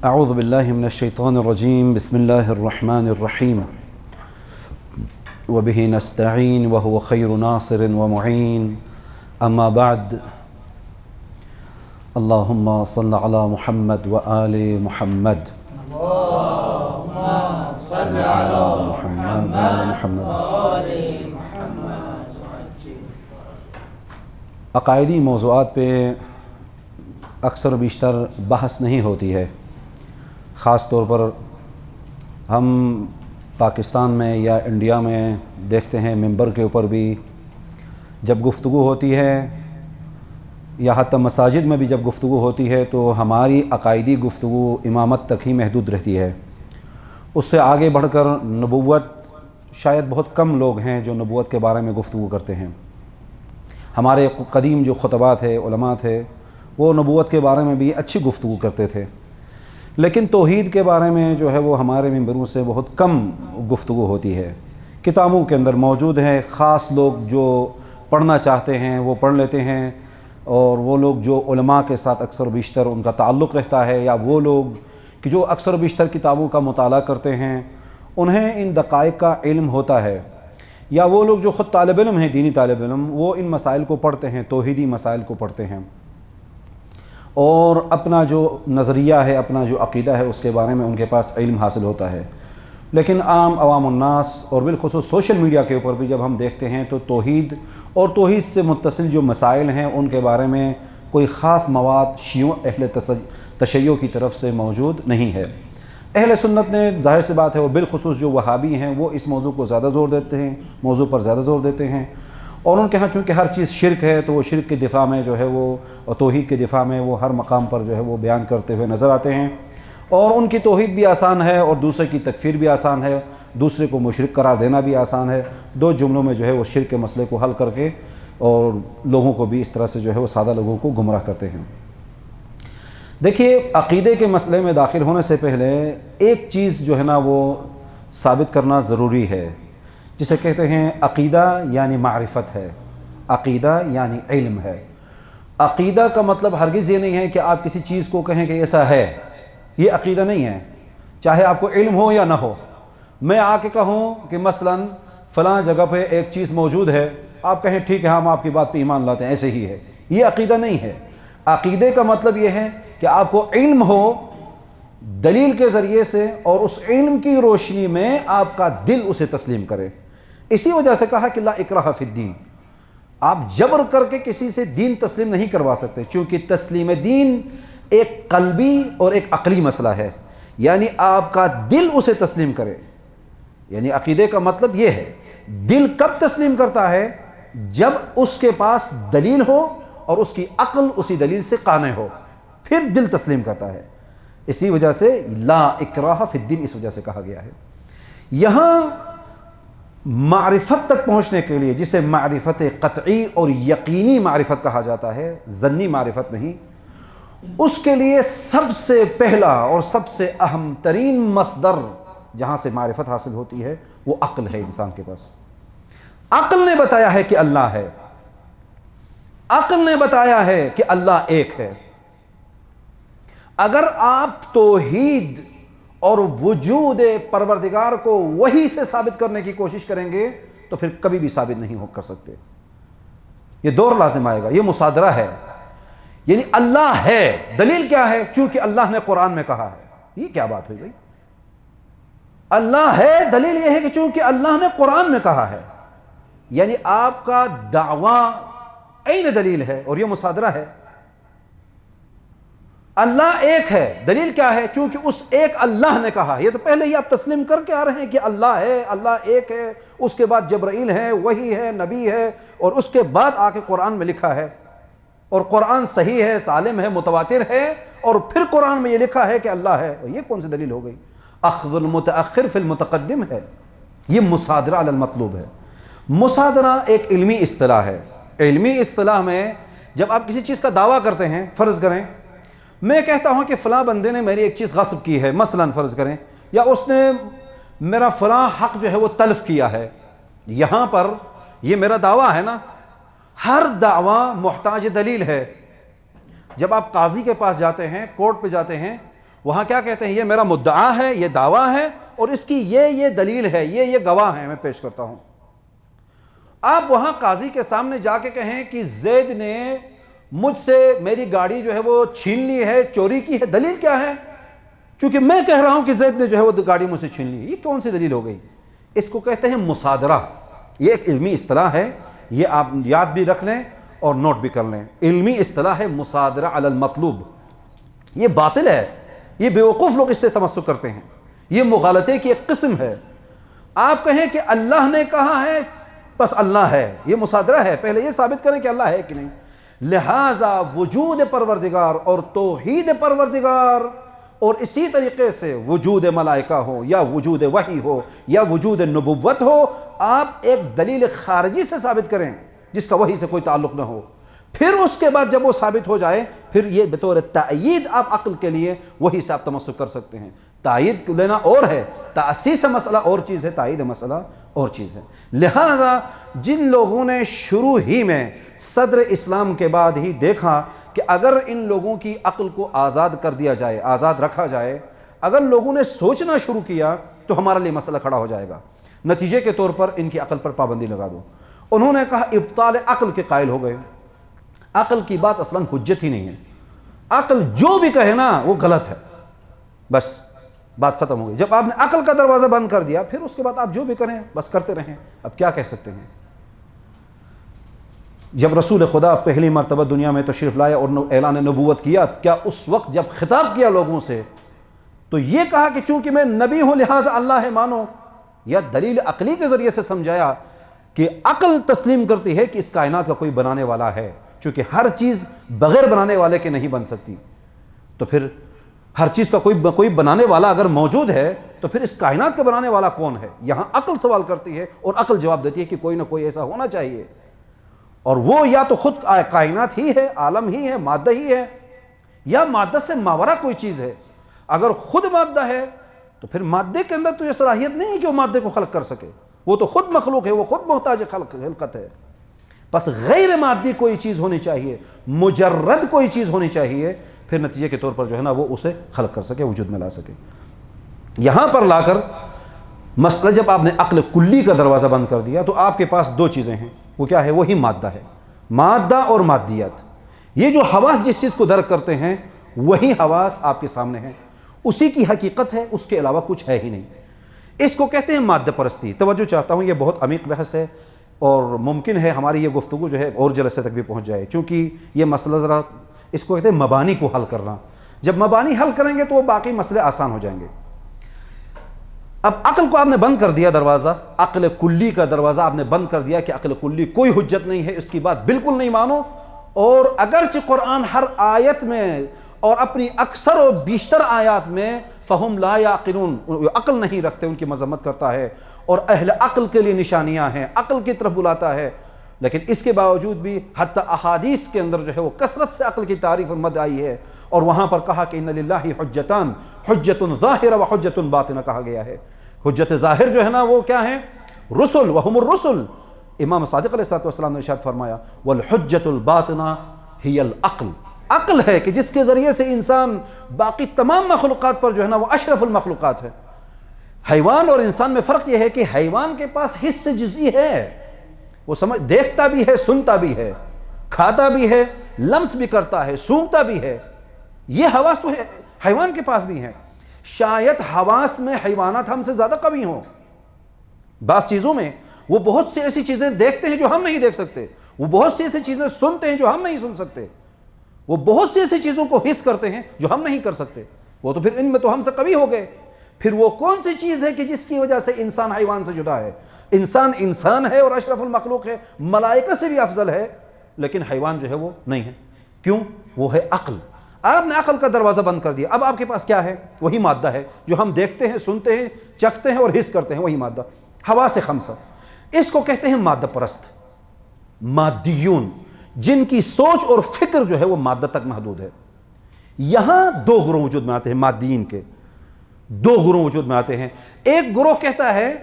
اعوذ باللہ من الشیطان الرجیم بسم اللہ الرحمن الرحیم وبہ نستعین وہو خیر ناصر ومعین اما بعد اللہم صل علی محمد وآل محمد اللہم صل علی محمد وآل محمد. عقائدی موضوعات پہ اکثر و بیشتر بحث نہیں ہوتی ہے. خاص طور پر ہم پاکستان میں یا انڈیا میں دیکھتے ہیں ممبر کے اوپر بھی جب گفتگو ہوتی ہے یا حتی مساجد میں بھی جب گفتگو ہوتی ہے تو ہماری عقائدی گفتگو امامت تک ہی محدود رہتی ہے. اس سے آگے بڑھ کر نبوت شاید بہت کم لوگ ہیں جو نبوت کے بارے میں گفتگو کرتے ہیں. ہمارے قدیم جو خطبات تھے، علماء تھے، وہ نبوت کے بارے میں بھی اچھی گفتگو کرتے تھے، لیکن توحید کے بارے میں جو ہے وہ ہمارے ممبروں سے بہت کم گفتگو ہوتی ہے. کتابوں کے اندر موجود ہیں، خاص لوگ جو پڑھنا چاہتے ہیں وہ پڑھ لیتے ہیں، اور وہ لوگ جو علماء کے ساتھ اکثر و بیشتر ان کا تعلق رہتا ہے یا وہ لوگ کہ جو اکثر و بیشتر کتابوں کا مطالعہ کرتے ہیں انہیں ان دقائق کا علم ہوتا ہے، یا وہ لوگ جو خود طالب علم ہیں، دینی طالب علم، وہ ان مسائل کو پڑھتے ہیں، توحیدی مسائل کو پڑھتے ہیں اور اپنا جو نظریہ ہے، اپنا جو عقیدہ ہے اس کے بارے میں ان کے پاس علم حاصل ہوتا ہے. لیکن عوام الناس اور بالخصوص سوشل میڈیا کے اوپر بھی جب ہم دیکھتے ہیں تو توحید اور توحید سے متصل جو مسائل ہیں ان کے بارے میں کوئی خاص مواد شیعوں اہل تشیع کی طرف سے موجود نہیں ہے. اہل سنت نے ظاہر سی بات ہے، اور بالخصوص جو وہابی ہیں وہ اس موضوع کو زیادہ زور دیتے ہیں، موضوع پر زیادہ زور دیتے ہیں، اور ان کے ہاں چونکہ ہر چیز شرک ہے تو وہ شرک کے دفاع میں جو ہے وہ، اور توحید کے دفاع میں وہ ہر مقام پر جو ہے وہ بیان کرتے ہوئے نظر آتے ہیں. اور ان کی توحید بھی آسان ہے اور دوسرے کی تکفیر بھی آسان ہے، دوسرے کو مشرک قرار دینا بھی آسان ہے. دو جملوں میں جو ہے وہ شرک کے مسئلے کو حل کر کے اور لوگوں کو بھی اس طرح سے جو ہے وہ سادہ لوگوں کو گمراہ کرتے ہیں. دیکھیے، عقیدے کے مسئلے میں داخل ہونے سے پہلے ایک چیز جو ہے نا وہ ثابت کرنا ضروری ہے، جسے کہتے ہیں عقیدہ یعنی معرفت ہے، عقیدہ یعنی علم ہے. عقیدہ کا مطلب ہرگز یہ نہیں ہے کہ آپ کسی چیز کو کہیں کہ ایسا ہے، یہ عقیدہ نہیں ہے. چاہے آپ کو علم ہو یا نہ ہو، میں آ کے کہوں کہ مثلا فلاں جگہ پہ ایک چیز موجود ہے، آپ کہیں ٹھیک ہے ہم آپ کی بات پہ ایمان لاتے ہیں، ایسے ہی ہے، یہ عقیدہ نہیں ہے. عقیدے کا مطلب یہ ہے کہ آپ کو علم ہو دلیل کے ذریعے سے، اور اس علم کی روشنی میں آپ کا دل اسے تسلیم کرے. اسی وجہ سے کہا کہ لا اکراہ فی الدین، آپ جبر کر کے کسی سے دین تسلیم نہیں کروا سکتے، چونکہ تسلیم دین ایک قلبی اور ایک عقلی مسئلہ ہے، یعنی آپ کا دل اسے تسلیم کرے. یعنی عقیدے کا مطلب یہ ہے، دل کب تسلیم کرتا ہے؟ جب اس کے پاس دلیل ہو اور اس کی عقل اسی دلیل سے قانع ہو، پھر دل تسلیم کرتا ہے. اسی وجہ سے لا اکراہ فی الدین اس وجہ سے کہا گیا ہے. یہاں معرفت تک پہنچنے کے لیے، جسے معرفت قطعی اور یقینی معرفت کہا جاتا ہے، ظنی معرفت نہیں، اس کے لیے سب سے پہلا اور سب سے اہم ترین مصدر جہاں سے معرفت حاصل ہوتی ہے وہ عقل ہے. انسان کے پاس عقل نے بتایا ہے کہ اللہ ہے، عقل نے بتایا ہے کہ اللہ ایک ہے. اگر آپ توحید اور وجود پروردگار کو وحی سے ثابت کرنے کی کوشش کریں گے تو پھر کبھی بھی ثابت نہیں ہو کر سکتے. یہ دور لازم آئے گا، یہ مصادرہ ہے. یعنی اللہ ہے، دلیل کیا ہے؟ چونکہ اللہ نے قرآن میں کہا ہے. یہ کیا بات ہوئی بھائی؟ اللہ ہے، دلیل یہ ہے کہ چونکہ اللہ نے قرآن میں کہا ہے. یعنی آپ کا دعویٰ عین دلیل ہے، اور یہ مصادرہ ہے. اللہ ایک ہے، دلیل کیا ہے؟ چونکہ اس ایک اللہ نے کہا. یہ تو پہلے ہی آپ تسلیم کر کے آ رہے ہیں کہ اللہ ہے، اللہ ایک ہے. اس کے بعد جبرائیل ہے، وحی ہے، نبی ہے، اور اس کے بعد آ کے قرآن میں لکھا ہے، اور قرآن صحیح ہے، سالم ہے، متواتر ہے، اور پھر قرآن میں یہ لکھا ہے کہ اللہ ہے. یہ کون سی دلیل ہو گئی؟ اخذ المتأخر فی المتقدم ہے. یہ مصادرہ علی المطلوب ہے. مصادرہ ایک علمی اصطلاح ہے. علمی اصطلاح میں جب آپ کسی چیز کا دعویٰ کرتے ہیں، فرض کریں میں کہتا ہوں کہ فلاں بندے نے میری ایک چیز غصب کی ہے، مثلا فرض کریں، یا اس نے میرا فلاں حق جو ہے وہ تلف کیا ہے. یہاں پر یہ میرا دعویٰ ہے نا. ہر دعویٰ محتاج دلیل ہے. جب آپ قاضی کے پاس جاتے ہیں، کورٹ پہ جاتے ہیں، وہاں کیا کہتے ہیں؟ یہ میرا مدعا ہے، یہ دعویٰ ہے، اور اس کی یہ دلیل ہے، یہ گواہ ہیں، میں پیش کرتا ہوں۔ آپ وہاں قاضی کے سامنے جا کے کہیں کہ زید نے مجھ سے میری گاڑی جو ہے وہ چھین لی ہے، چوری کی ہے، دلیل کیا ہے؟ چونکہ میں کہہ رہا ہوں کہ زید نے جو ہے وہ گاڑی مجھ سے چھین لی، یہ کون سی دلیل ہو گئی؟ اس کو کہتے ہیں مصادرہ۔ یہ ایک علمی اصطلاح ہے، یہ آپ یاد بھی رکھ لیں اور نوٹ بھی کر لیں۔ علمی اصطلاح ہے مصادرہ علی المطلوب۔ یہ باطل ہے، یہ بیوقوف لوگ اس سے تمسک کرتے ہیں، یہ مغالطے کی ایک قسم ہے۔ آپ کہیں کہ اللہ نے کہا ہے بس اللہ ہے، یہ مصادرہ ہے، پہلے یہ ثابت کریں کہ اللہ ہے کہ نہیں۔ لہذا وجود پروردگار اور توحید پروردگار، اور اسی طریقے سے وجود ملائکہ ہو یا وجود وحی ہو یا وجود نبوت ہو، آپ ایک دلیل خارجی سے ثابت کریں جس کا وحی سے کوئی تعلق نہ ہو، پھر اس کے بعد جب وہ ثابت ہو جائے پھر یہ بطور تائید آپ عقل کے لیے وحی سے آپ تمسک کر سکتے ہیں۔ تائید لینا اور ہے، تأسیس مسئلہ اور چیز ہے، تائید مسئلہ اور چیز ہے۔ لہذا جن لوگوں نے شروع ہی میں صدر اسلام کے بعد ہی دیکھا کہ اگر ان لوگوں کی عقل کو آزاد کر دیا جائے، آزاد رکھا جائے، اگر لوگوں نے سوچنا شروع کیا تو ہمارے لیے مسئلہ کھڑا ہو جائے گا، نتیجے کے طور پر ان کی عقل پر پابندی لگا دو۔ انہوں نے کہا ابطال عقل کے قائل ہو گئے، عقل کی بات اصلاً حجت ہی نہیں ہے، عقل جو بھی کہے نا وہ غلط ہے، بس بات ختم ہو گئی۔ جب آپ نے عقل کا دروازہ بند کر دیا پھر اس کے بعد آپ جو بھی کریں بس کرتے رہیں، اب کیا کہہ سکتے ہیں؟ جب رسول خدا پہلی مرتبہ دنیا میں تشریف لائے اور اعلان نبوت کیا، کیا اس وقت جب خطاب کیا لوگوں سے تو یہ کہا کہ چونکہ میں نبی ہوں لہٰذا اللہ ہے مانو، یا دلیل عقلی کے ذریعے سے سمجھایا کہ عقل تسلیم کرتی ہے کہ اس کائنات کا کوئی بنانے والا ہے، چونکہ ہر چیز بغیر بنانے والے کے نہیں بن سکتی، تو پھر ہر چیز کا کوئی بنانے والا اگر موجود ہے تو پھر اس کائنات کا بنانے والا کون ہے؟ یہاں عقل سوال کرتی ہے اور عقل جواب دیتی ہے کہ کوئی نہ کوئی ایسا ہونا چاہیے، اور وہ یا تو خود کائنات ہی ہے، عالم ہی ہے، مادہ ہی ہے، یا مادہ سے ماورا کوئی چیز ہے۔ اگر خود مادہ ہے تو پھر مادے کے اندر تو یہ صلاحیت نہیں ہے کہ وہ مادے کو خلق کر سکے، وہ تو خود مخلوق ہے، وہ خود محتاج خلقت ہے۔ بس غیر مادی کوئی چیز ہونی چاہیے، مجرد کوئی چیز ہونی چاہیے، پھر نتیجے کے طور پر جو ہے نا وہ اسے خلق کر سکے، وجود میں لا سکے۔ یہاں پر لا کر مسئلہ جب آپ نے عقل کلی کا دروازہ بند کر دیا تو آپ کے پاس دو چیزیں ہیں، وہ کیا ہے؟ وہی مادہ ہے، مادہ اور مادیات۔ یہ جو حواس جس چیز کو درک کرتے ہیں وہی حواس آپ کے سامنے ہیں، اسی کی حقیقت ہے، اس کے علاوہ کچھ ہے ہی نہیں۔ اس کو کہتے ہیں مادہ پرستی۔ توجہ چاہتا ہوں، یہ بہت عمیق بحث ہے اور ممکن ہے ہماری یہ گفتگو جو ہے اور جلسے تک بھی پہنچ جائے، چونکہ یہ مسئلہ ذرا اس کو کہتے ہیں مبانی کو حل کرنا۔ جب مبانی حل کریں گے تو وہ باقی مسئلے آسان ہو جائیں گے۔ اب عقل کو آپ نے بند کر دیا دروازہ، عقل کلی کا دروازہ آپ نے بند کر دیا کہ عقل کلی کوئی حجت نہیں ہے، اس کی بات بالکل نہیں مانو، اور اگرچہ قرآن ہر آیت میں اور اپنی اکثر و بیشتر آیات میں فہم لا یعقلون، عقل نہیں رکھتے، ان کی مذمت کرتا ہے اور اہل عقل کے لیے نشانیاں ہیں، عقل کی طرف بلاتا ہے، لیکن اس کے باوجود بھی حتی احادیث کے اندر جو ہے وہ کثرت سے عقل کی تعریف اور مد آئی ہے، اور وہاں پر کہا کہ ان للہ حجتان، حجت ظاہرہ و حجت باطنہ کہا گیا ہے۔ حجت ظاہر جو ہے نا وہ کیا ہے؟ رسل، وہم الرسل۔ امام صادق علیہ السلام نے ارشاد فرمایا والحجت الباطنہ ہی العقل، عقل ہے کہ جس کے ذریعے سے انسان باقی تمام مخلوقات پر جو ہے نا وہ اشرف المخلوقات ہے۔ حیوان اور انسان میں فرق یہ ہے کہ حیوان کے پاس حس جزئی ہے، وہ دیکھتا بھی ہے، سنتا بھی ہے، کھاتا بھی ہے، لمس بھی کرتا ہے، سونگتا بھی ہے، یہ حواس تو حیوان کے پاس بھی ہیں۔ شاید حواس میں حیوانات ہم سے زیادہ قوی ہوں، بعض چیزوں میں وہ بہت سی ایسی چیزیں دیکھتے ہیں جو ہم نہیں دیکھ سکتے، وہ بہت سی ایسی چیزیں سنتے ہیں جو ہم نہیں سن سکتے، وہ بہت سی ایسی چیزوں کو حس کرتے ہیں جو ہم نہیں کر سکتے، وہ تو پھر ان میں تو ہم سے قوی ہو گئے۔ پھر وہ کون سی چیز ہے کہ جس کی وجہ سے انسان حیوان سے جدا ہے؟ انسان انسان ہے اور اشرف المخلوق ہے، ملائکہ سے بھی افضل ہے، لیکن حیوان جو ہے وہ نہیں ہے۔ کیوں؟ وہ ہے عقل۔ آپ نے عقل کا دروازہ بند کر دیا، اب آپ کے پاس کیا ہے؟ وہی مادہ ہے جو ہم دیکھتے ہیں، سنتے ہیں، چکھتے ہیں اور حس کرتے ہیں، وہی مادہ، حواس خمسہ۔ اس کو کہتے ہیں مادہ پرست، مادیون، جن کی سوچ اور فکر جو ہے وہ مادہ تک محدود ہے۔ یہاں دو گروہ وجود میں آتے ہیں، مادیین کے دو گروہ وجود میں آتے ہیں۔ ایک گروہ کہتا ہے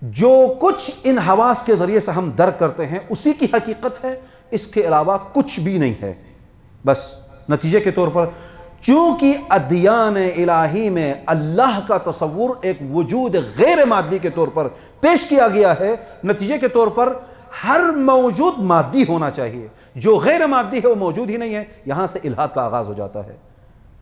جو کچھ ان حواس کے ذریعے سے ہم درک کرتے ہیں اسی کی حقیقت ہے، اس کے علاوہ کچھ بھی نہیں ہے۔ بس نتیجے کے طور پر چونکہ ادیان الہی میں اللہ کا تصور ایک وجود غیر مادی کے طور پر پیش کیا گیا ہے، نتیجے کے طور پر ہر موجود مادی ہونا چاہیے، جو غیر مادی ہے وہ موجود ہی نہیں ہے، یہاں سے الہاد کا آغاز ہو جاتا ہے۔